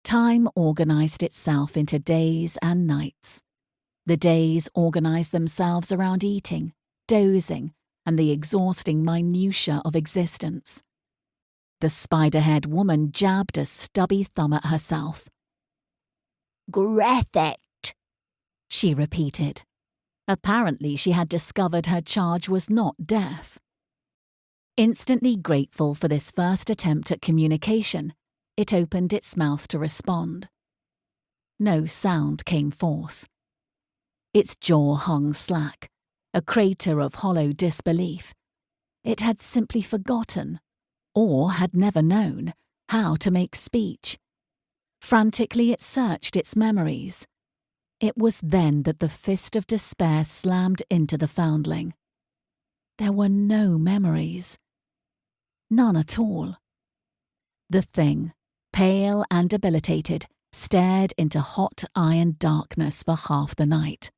Time organised itself into days and nights. The days organised themselves around eating, dozing, and the exhausting minutiae of existence. The spider-haired woman jabbed a stubby thumb at herself. "Griffith," she repeated. Apparently she had discovered her charge was not deaf. Instantly grateful for this first attempt at communication, it opened its mouth to respond. No sound came forth. Its jaw hung slack, a crater of hollow disbelief. It had simply forgotten, or had never known, how to make speech. Frantically it searched its memories. It was then that the fist of despair slammed into the foundling. There were no memories. None at all. The thing, pale and debilitated, stared into hot iron darkness for half the night.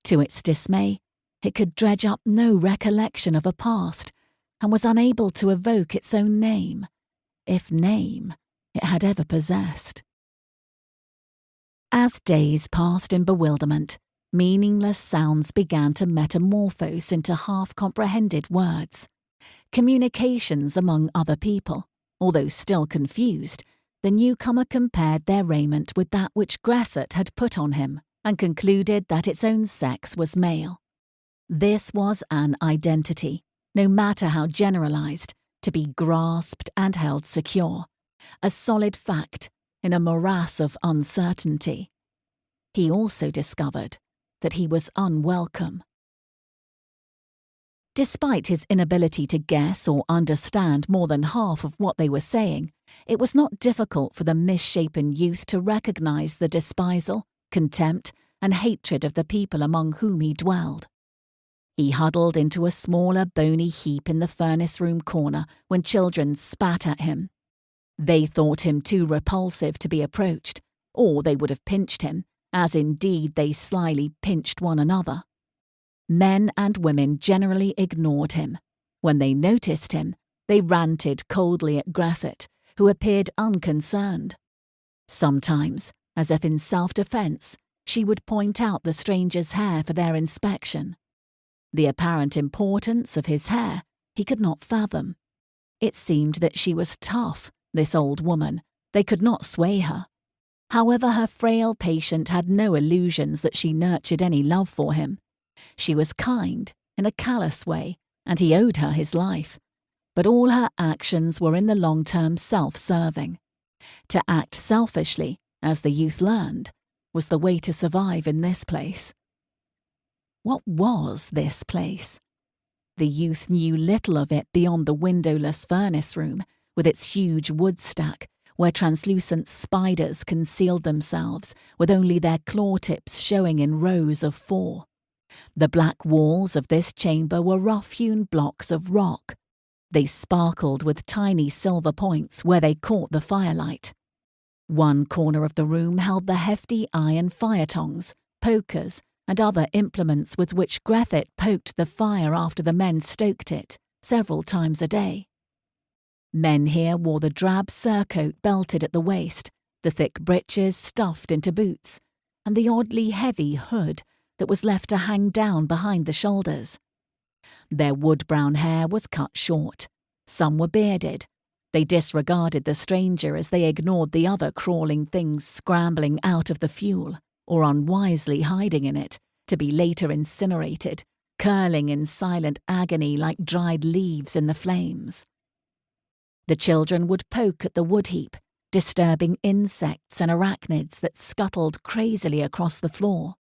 To its dismay, it could dredge up no recollection of a past, and was unable to evoke its own name, if name it had ever possessed. As days passed in bewilderment, meaningless sounds began to metamorphose into half-comprehended words. Communications among other people. Although still confused, the newcomer compared their raiment with that which Griffith had put on him, and concluded that its own sex was male. This was an identity, no matter how generalized, to be grasped and held secure, a solid fact in a morass of uncertainty. He also discovered that he was unwelcome. Despite his inability to guess or understand more than half of what they were saying, it was not difficult for the misshapen youth to recognize the despisal, contempt, and hatred of the people among whom he dwelled. He huddled into a smaller bony heap in the furnace room corner when children spat at him. They thought him too repulsive to be approached, or they would have pinched him, as indeed they slyly pinched one another. Men and women generally ignored him. When they noticed him, they ranted coldly at Griffith, who appeared unconcerned. Sometimes, as if in self-defence, she would point out the stranger's hair for their inspection. The apparent importance of his hair he could not fathom. It seemed that she was tough, this old woman. They could not sway her. However, her frail patient had no illusions that she nurtured any love for him. She was kind, in a callous way, and he owed her his life. But all her actions were in the long term self-serving. To act selfishly, as the youth learned, was the way to survive in this place. What was this place? The youth knew little of it beyond the windowless furnace room, with its huge wood stack, where translucent spiders concealed themselves, with only their claw tips showing in rows of 4. The black walls of this chamber were rough-hewn blocks of rock. They sparkled with tiny silver points where they caught the firelight. One corner of the room held the hefty iron fire tongs, pokers, and other implements with which Griffith poked the fire after the men stoked it, several times a day. Men here wore the drab surcoat belted at the waist, the thick breeches stuffed into boots, and the oddly heavy hood that was left to hang down behind the shoulders. Their wood-brown hair was cut short. Some were bearded. They disregarded the stranger as they ignored the other crawling things scrambling out of the fuel, or unwisely hiding in it, to be later incinerated, curling in silent agony like dried leaves in the flames. The children would poke at the wood heap, disturbing insects and arachnids that scuttled crazily across the floor.